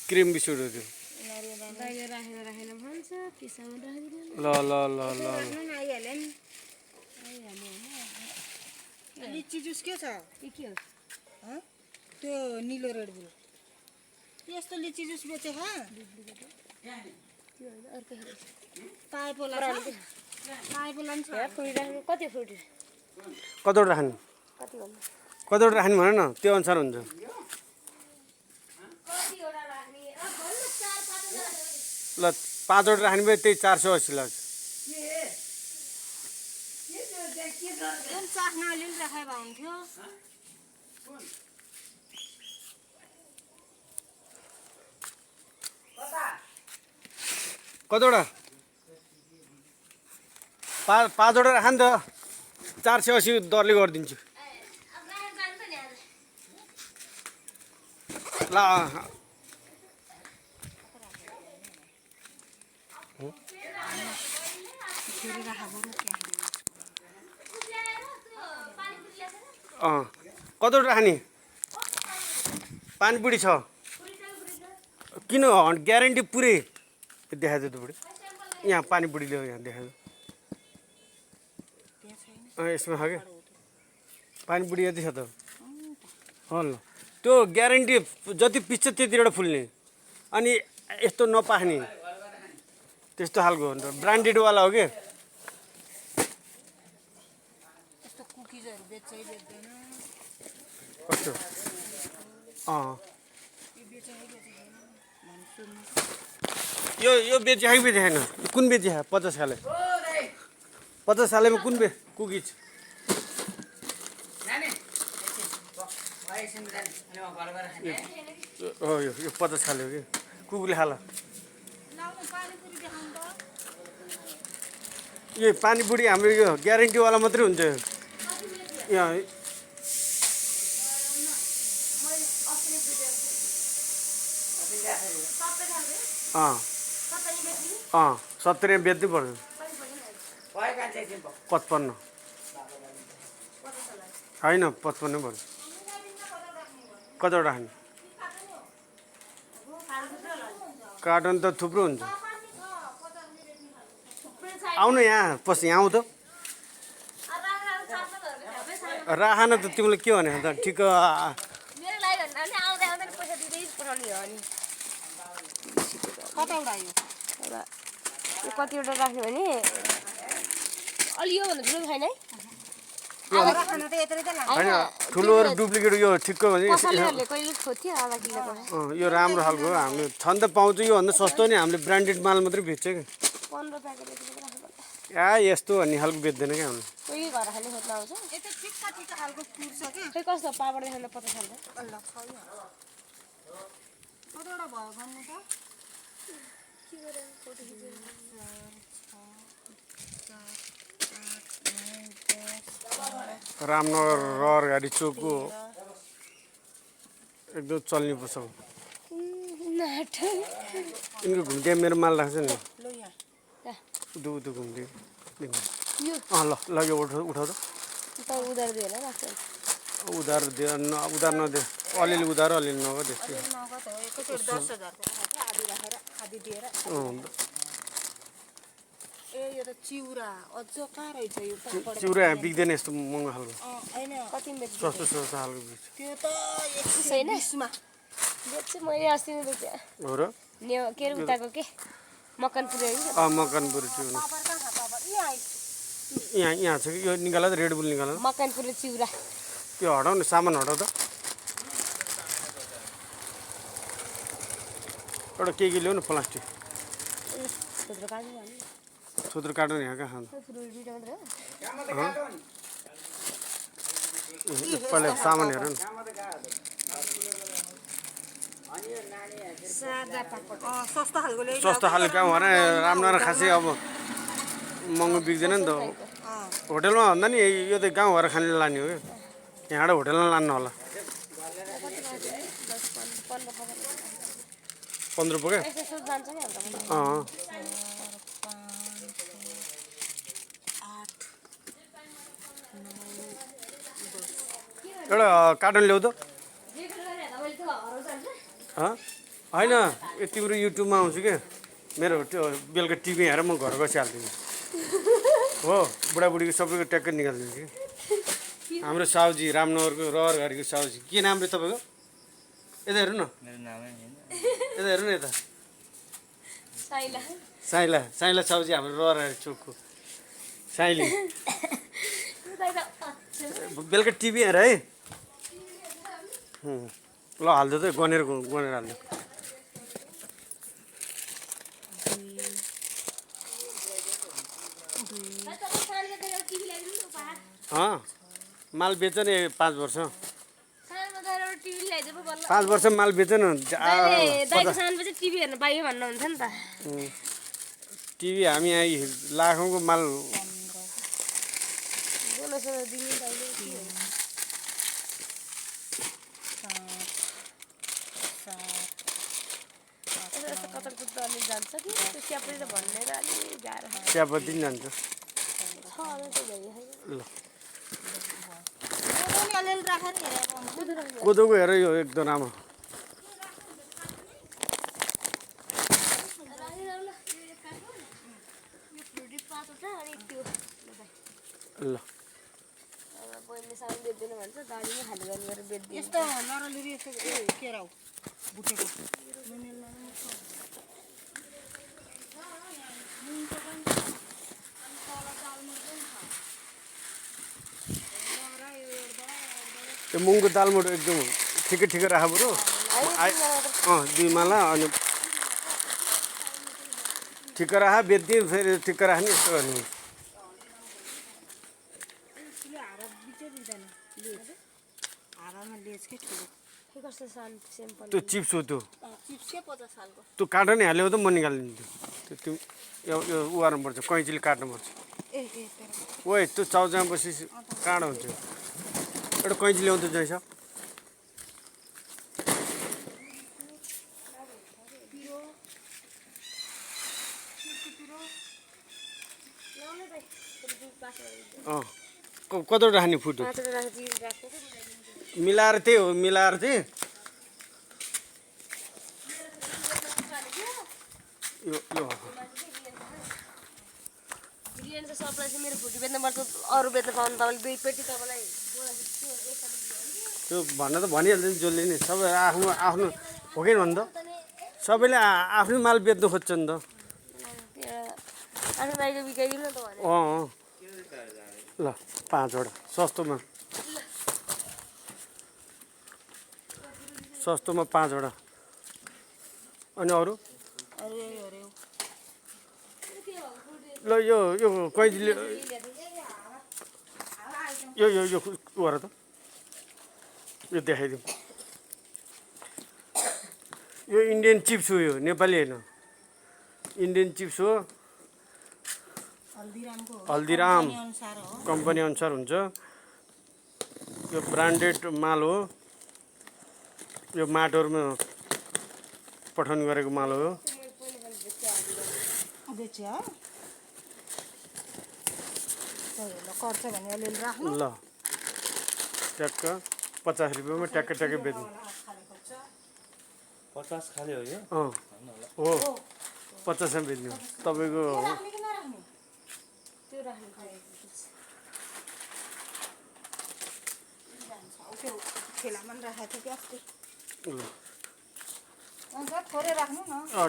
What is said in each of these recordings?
cream biscuit हो त्यो ल ल ल ल लिची जुस के छ त्यो निलो रेड बुल यस्तो लिची जुस बेचे पाइपोला छ कति फ्रुट कतिवटा खाने कतिवटा राख्ने भन न त्यो अनुसार हुन्छ ल 5 वटा राख्ने भए त्यही 480 लाग्छ चाख्न अलिअलि राखे भए हुन्थ्यो कतिवटा 5 वटा राख नि त 480 दरले गरिदिन्छु ल कतिवटा राख्ने पानीपुरी छ किन ग्यारेन्टी पुरै देखाइदियो त बुढी यहाँ पानीपुरी ल्याऊ यहाँ देखाइदियो यसमा छ क्या पानीपुरी यति छ त ल त्यो ग्यारेन्टी जति पिच्छ त्यतिबाट फुल्ने अनि यस्तो नपाख्ने त्यस्तो खालको हो नि त ब्रान्डेडवाला हो कि कस्तो यो बेचे कि बेचेन कुन बेचे 50 खाले 50 सालेमा कुन कुकिज यो 50 खाले हो कि कुकुरले खाला यो पानीपुरी हाम्रो यो ग्यारेन्टीवाला मात्रै हुन्छ यहाँ 70 बेच्दै पर्छ 55 होइन 55 पर्छ कतिवटा खाने कार्टन त थुप्रो हुन्छ आउनु यहाँ पछि यहाँ आऊ त राखन त तिमीले के भने त ठिक कतिवटा राख्यो भने अलि यो भन्दा ठुलो छैन होइन ठुलो डुप्लिकेट यो ठिक्क भने यो राम्रो खालको हो हामीले छन् त पाउँछ योभन्दा सस्तो नि हामीले ब्रान्डेड माल मात्रै बेच्छ कि यस्तो भन्ने खालको बेच्दैन क्या हामीले कस्तो पापड देखाउन 50 रामनगर रहर गाडी चोकको एकदम चल्ने पर्छ यिनको घुम्टे मेरो माल राख्छ नि उदु घुम्टे ल ल यो उठाउ त उधार नदे अलिअलि उधार अलिअलि नगद त्यस्तै चिउरा बिग्दैन यस्तो महँगो खालको सस्तो खालको हो र मकनपुरी यहाँ छ कि यो निकाल त रेड बुल निकाल मकनपुरी चिउरा त्यो हटाउ न सामान हटाउ त एउटा के ल्याउ न प्लास्टिक छोत्रो काट्नु यहाँ कहाँ पहिला सामान हेर न सस्तो खाले कहाँ भएर राम्रो खासै अब महँगो बिग्दैन नि त होटेलमा भन्दा नि यो त गाउँ भएर खाने लाने हो क्या यहाँबाट होटेलमा लानु होला 15 रुपियाँ एउटा कार्टन ल्याऊ त होइन यो तिम्रो युट्युबमा आउँछु क्या मेरो त्यो बेलुका टिभी हेरेर म घर बसिहाल्दिनँ हो बुढाबुढीको सबैको ट्याक्क निकालिदिन्छु कि हाम्रो साउजी रामनगरको रहर घरको साउजी के नाम रे तपाईँको यता हेर्नु न यता हेर्नु न यता साइला साइला साउजी हाम्रो रहर घरको चोकको साइली बेलुका टिभी हेर है ल हाल्दो त गनेर हाल्दो माल बेच नि 5 वर्ष 5 वर्ष माल बेच न टिभी हेर्न पाइयो भन्नुहुन्छ नि त टिभी हामी लाखौँको माल चियापत्ती नि जान्छ ल कोदोको हेर यो एकदम राम्रो ल यस्तो नरलिरी यस्तो के राउ बुटेको त्यो मुङको दालमोट एकदम ठिकै ठिकै राख बरु 2 माला अनि ठिकै राख बेच्दिए फेरि ठिकै राख्ने यस्तो गर्नु त्यो चिप्स हो त्यो काटेर नि हाल्यो त म निकालिदिन्छु त्यो यो उहार्नुपर्छ कैँचीले काट्नुपर्छ ओए त्यो चाउचाउ पछि काँडो हुन्छ एउटा कैँची ल्याउँछ जैसा कतिवटा राख्ने फुटो मिलाएर त्यही हो मिलाएर चाहिँ यो सबलाई चाहिँ मेरो फुटी बेच्नुपर्छ अरू बेच्न पाउनु तपाईँले 2 पेटी तपाईँलाई त्यो भन्न त भनिहाल्छ नि जसले नि सबै आफ्नो आफ्नो हो कि भन्छ सबैले आफ्नो माल बेच्नु खोज्छ नि त आफ्नो बाइक बिकाइदिनु त भने ल 5 वटा सस्तोमा 5 वटा अनि अरू ल यो कैँचीले यो गर त यो देखाइदिउँ यो इन्डियन चिप्स हो यो नेपाली होइन इन्डियन चिप्स हो हल्दीराम कम्पनी अनुसार हुन्छ यो ब्रान्डेड माल हो यो माटोहरूमा पठाउन गरेको माल हो ल ट्याक्क 50 रुपियाँमा ट्याक्क बेच्नु 50 खाली हो यो हो 50 मा बेच्नु तपाईँको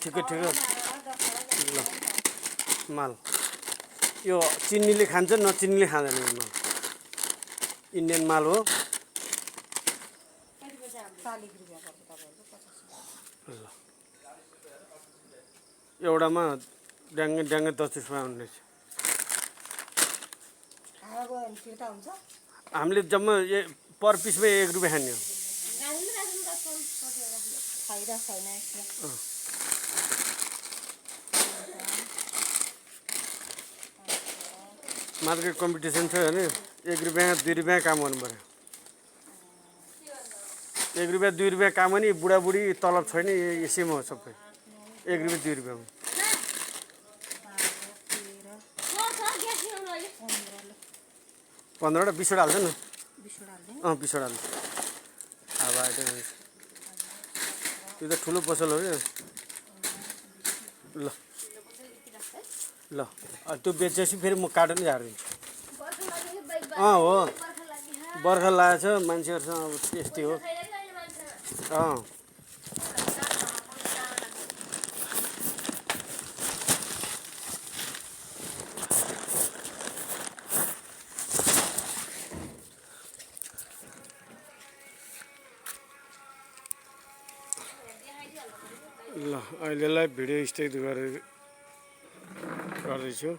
ठिकै ल माल यो चिन्नीले खान्छ नचिन्नीले खाँदैन यो माल इन्डियन माल हो एउटामा ड्याङ्गे 10 रुपियाँ हुनेछ हामीले जम्मा पर पिसमा 1 रुपियाँ खाने हो मार्केट कम्पिटिसन छ भने 1 रुपियाँ 2 रुपियाँ काम गर्नु पर्यो 1 रुपियाँ 2 रुपियाँ काम पनि बुढाबुढी तलब छैन यसैमा हो सबै 1 रुपियाँ 2 रुपियाँमा 15 वटा 20 वटा हाल्छ न 20 वटा हाल्छ अब त्यो त ठुलो पसल हो क्या ल ल त्यो बेचेपछि फेरि म कार्टुन झारिदिन्छु हो बर्खा लागेको छ मान्छेहरूसँग अब त्यस्तै हो अँ ल अहिलेलाई भिडियो स्टप गर्दैछु